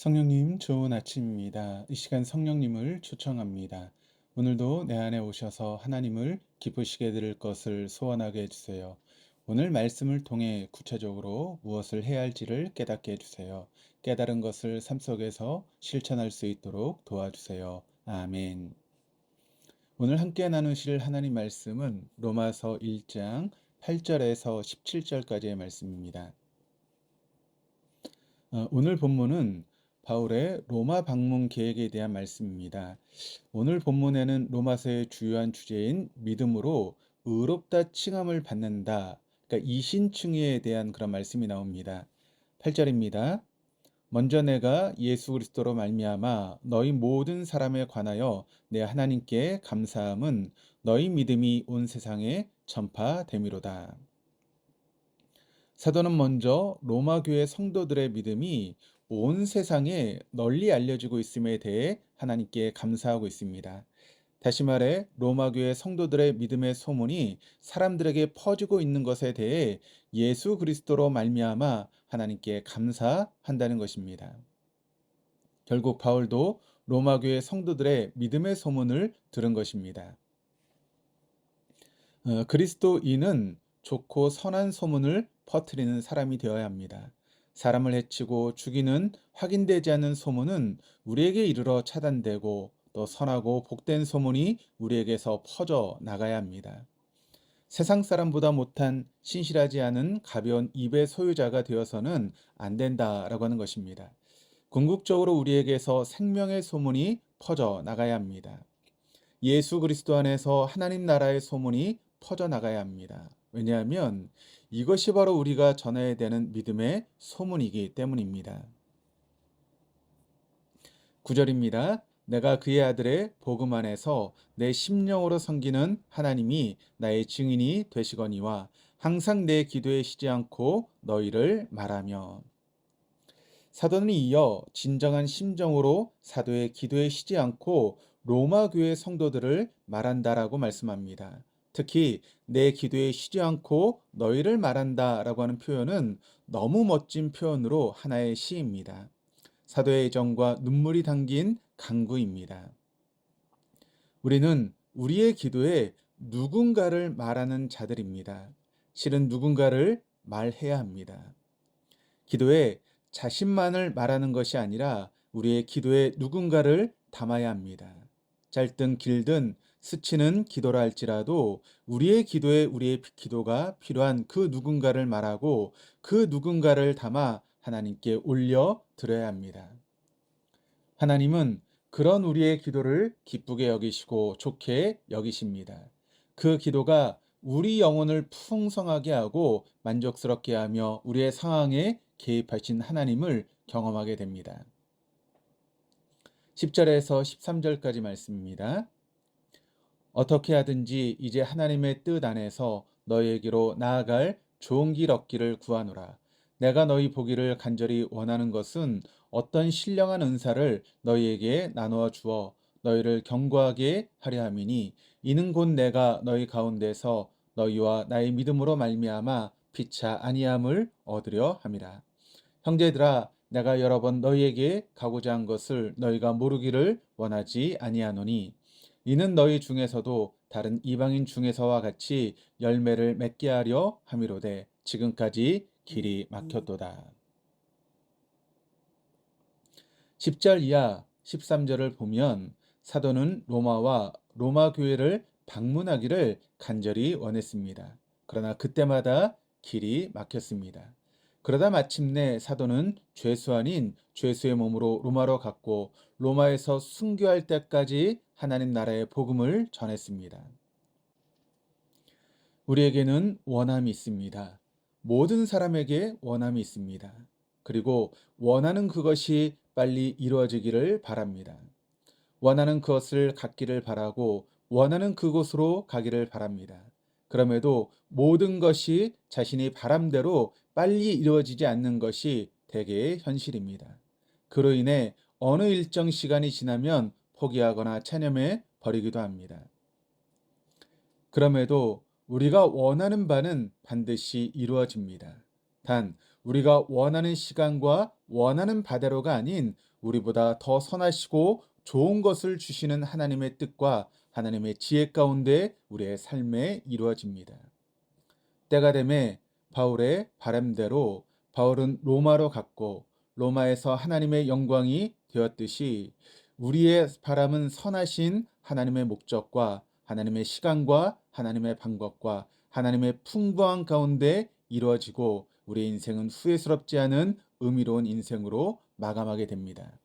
성령님, 좋은 아침입니다. 이 시간 성령님을 초청합니다. 오늘도 내 안에 오셔서 하나님을 기쁘시게 드릴 것을 소원하게 해주세요. 오늘 말씀을 통해 구체적으로 무엇을 해야 할지를 깨닫게 해주세요. 깨달은 것을 삶 속에서 실천할 수 있도록 도와주세요. 아멘. 오늘 함께 나누실 하나님 말씀은 로마서 1장 8절에서 17절까지의 말씀입니다. 오늘 본문은 바울의 로마 방문 계획에 대한 말씀입니다. 오늘 본문에는 로마서의 주요한 주제인 믿음으로 의롭다 칭함을 받는다. 그러니까 이신칭의에 대한 그런 말씀이 나옵니다. 8절입니다. 먼저 내가 예수 그리스도로 말미암아 너희 모든 사람에 관하여 내 하나님께 감사함은 너희 믿음이 온 세상에 전파됨이로다. 사도는 먼저 로마 교회 성도들의 믿음이 온 세상에 널리 알려지고 있음에 대해 하나님께 감사하고 있습니다. 다시 말해 로마 교회 성도들의 믿음의 소문이 사람들에게 퍼지고 있는 것에 대해 예수 그리스도로 말미암아 하나님께 감사한다는 것입니다. 결국 바울도 로마 교회 성도들의 믿음의 소문을 들은 것입니다. 그리스도인은 좋고 선한 소문을 퍼뜨리는 사람이 되어야 합니다. 사람을 해치고 죽이는 확인되지 않은 소문은 우리에게 이르러 차단되고 또 선하고 복된 소문이 우리에게서 퍼져 나가야 합니다. 세상 사람보다 못한 신실하지 않은 가벼운 입의 소유자가 되어서는 안 된다라고 하는 것입니다. 궁극적으로 우리에게서 생명의 소문이 퍼져 나가야 합니다. 예수 그리스도 안에서 하나님 나라의 소문이 퍼져나가야 합니다. 왜냐하면 이것이 바로 우리가 전해야 되는 믿음의 소문이기 때문입니다. 9절입니다. 내가 그의 아들의 복음 안에서 내 심령으로 섬기는 하나님이 나의 증인이 되시거니와 항상 내 기도에 쉬지 않고 너희를 말하며. 사도는 이어 진정한 심정으로 사도의 기도에 쉬지 않고 로마 교회 성도들을 말한다라고 말씀합니다. 특히 내 기도에 쉬지 않고 너희를 말한다라고 하는 표현은 너무 멋진 표현으로 하나의 시입니다. 사도의 애정과 눈물이 담긴 간구입니다. 우리는 우리의 기도에 누군가를 말하는 자들입니다. 실은 누군가를 말해야 합니다. 기도에 자신만을 말하는 것이 아니라 우리의 기도에 누군가를 담아야 합니다. 짧든 길든 스치는 기도라 할지라도 우리의 기도에 우리의 기도가 필요한 그 누군가를 말하고 그 누군가를 담아 하나님께 올려 드려야 합니다. 하나님은 그런 우리의 기도를 기쁘게 여기시고 좋게 여기십니다. 그 기도가 우리 영혼을 풍성하게 하고 만족스럽게 하며 우리의 상황에 개입하신 하나님을 경험하게 됩니다. 10절에서 13절까지 말씀입니다. 어떻게 하든지 이제 하나님의 뜻 안에서 너희에게로 나아갈 좋은 길 얻기를 구하노라. 내가 너희 보기를 간절히 원하는 것은 어떤 신령한 은사를 너희에게 나누어 주어 너희를 견고하게 하려 함이니 이는 곧 내가 너희 가운데서 너희와 나의 믿음으로 말미암아 피차 아니함을 얻으려 함이라. 형제들아 내가 여러 번 너희에게 가고자 한 것을 너희가 모르기를 원하지 아니하노니 이는 너희 중에서도 다른 이방인 중에서와 같이 열매를 맺게 하려 함이로되 지금까지 길이 막혔도다. 10절 이하 13절을 보면 사도는 로마와 로마 교회를 방문하기를 간절히 원했습니다. 그러나 그때마다 길이 막혔습니다. 그러다 마침내 사도는 죄수 아닌 죄수의 몸으로 로마로 갔고 로마에서 순교할 때까지 하나님 나라의 복음을 전했습니다. 우리에게는 원함이 있습니다. 모든 사람에게 원함이 있습니다. 그리고 원하는 그것이 빨리 이루어지기를 바랍니다. 원하는 그것을 갖기를 바라고 원하는 그곳으로 가기를 바랍니다. 그럼에도 모든 것이 자신이 바람대로 빨리 이루어지지 않는 것이 대개의 현실입니다. 그로 인해 어느 일정 시간이 지나면 포기하거나 체념해 버리기도 합니다. 그럼에도 우리가 원하는 바는 반드시 이루어집니다. 단 우리가 원하는 시간과 원하는 바대로가 아닌 우리보다 더 선하시고 좋은 것을 주시는 하나님의 뜻과 하나님의 지혜 가운데 우리의 삶에 이루어집니다. 때가 되매 바울의 바람대로 바울은 로마로 갔고 로마에서 하나님의 영광이 되었듯이 우리의 바람은 선하신 하나님의 목적과 하나님의 시간과 하나님의 방법과 하나님의 풍부한 가운데 이루어지고 우리의 인생은 후회스럽지 않은 의미로운 인생으로 마감하게 됩니다.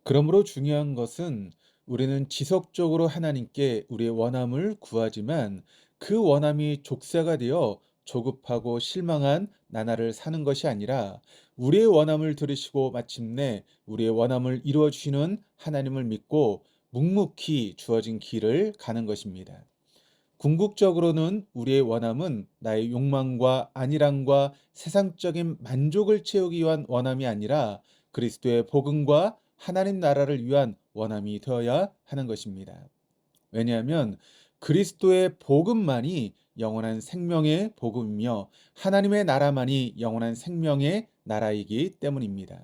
그러므로 중요한 것은 우리는 지속적으로 하나님께 우리의 원함을 구하지만 그 원함이 족쇄가 되어 조급하고 실망한 나날을 사는 것이 아니라 우리의 원함을 들으시고 마침내 우리의 원함을 이루어 주시는 하나님을 믿고 묵묵히 주어진 길을 가는 것입니다. 궁극적으로는 우리의 원함은 나의 욕망과 안일함과 세상적인 만족을 채우기 위한 원함이 아니라 그리스도의 복음과 하나님 나라를 위한 원함이 되어야 하는 것입니다. 왜냐하면 그리스도의 복음만이 영원한 생명의 복음이며 하나님의 나라만이 영원한 생명의 나라이기 때문입니다.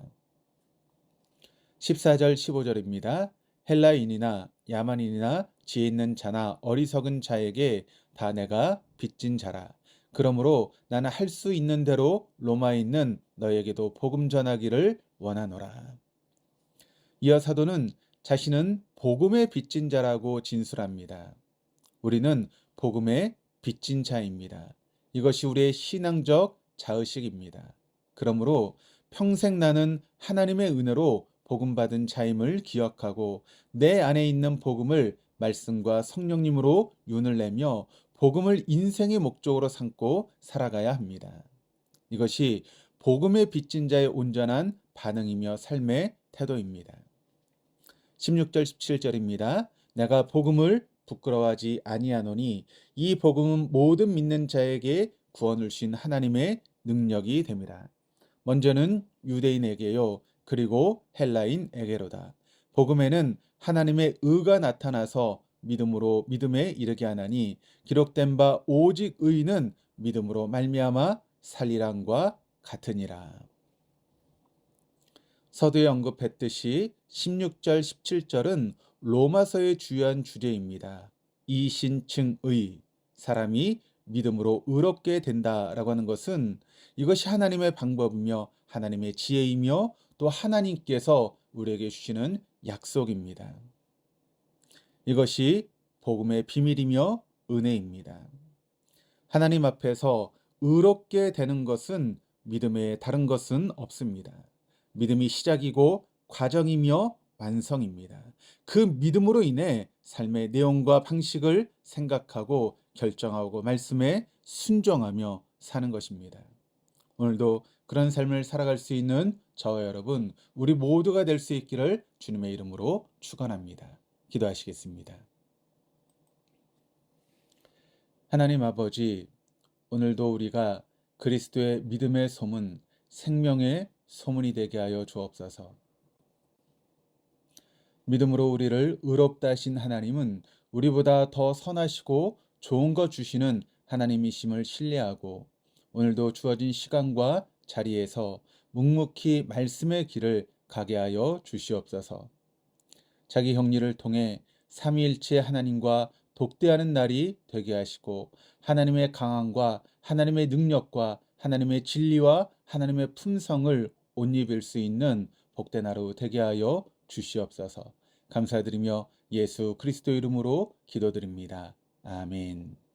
14절 15절입니다. 헬라인이나 야만인이나 지혜 있는 자나 어리석은 자에게 다 내가 빚진 자라. 그러므로 나는 할 수 있는 대로 로마에 있는 너에게도 복음 전하기를 원하노라. 이어 사도는 자신은 복음의 빚진 자라고 진술합니다. 우리는 복음의 빚진 자입니다. 이것이 우리의 신앙적 자의식입니다. 그러므로 평생 나는 하나님의 은혜로 복음받은 자임을 기억하고 내 안에 있는 복음을 말씀과 성령님으로 윤을 내며 복음을 인생의 목적으로 삼고 살아가야 합니다. 이것이 복음의 빚진 자의 온전한 반응이며 삶의 태도입니다. 16절 17절입니다. 내가 복음을 부끄러워하지 아니하노니 이 복음은 모든 믿는 자에게 구원을 주신 하나님의 능력이 됨이라. 먼저는 유대인에게요 그리고 헬라인에게로다. 복음에는 하나님의 의가 나타나서 믿음으로 믿음에 이르게 하나니 기록된 바 오직 의인은 믿음으로 말미암아 살리란과 같으니라. 서두에 언급했듯이 16절 17절은 로마서의 주요한 주제입니다. 이신층의 사람이 믿음으로 의롭게 된다라고 하는 것은 이것이 하나님의 방법이며 하나님의 지혜이며 또 하나님께서 우리에게 주시는 약속입니다. 이것이 복음의 비밀이며 은혜입니다. 하나님 앞에서 의롭게 되는 것은 믿음에 다른 것은 없습니다. 믿음이 시작이고 과정이며 완성입니다. 그 믿음으로 인해 삶의 내용과 방식을 생각하고 결정하고 말씀에 순종하며 사는 것입니다. 오늘도 그런 삶을 살아갈 수 있는 저와 여러분, 우리 모두가 될 수 있기를 주님의 이름으로 축원합니다. 기도하시겠습니다. 하나님 아버지, 오늘도 우리가 그리스도의 믿음의 소문, 생명의 소문이 되게 하여 주옵소서. 믿음으로 우리를 의롭다 하신 하나님은 우리보다 더 선하시고 좋은 것 주시는 하나님이심을 신뢰하고 오늘도 주어진 시간과 자리에서 묵묵히 말씀의 길을 가게 하여 주시옵소서. 자기 형리를 통해 삼위일체 하나님과 독대하는 날이 되게 하시고 하나님의 강함과 하나님의 능력과 하나님의 진리와 하나님의 품성을 옷 입을 수 있는 복된 하루 되게 하여 주시옵소서. 감사드리며 예수 그리스도 이름으로 기도드립니다. 아멘.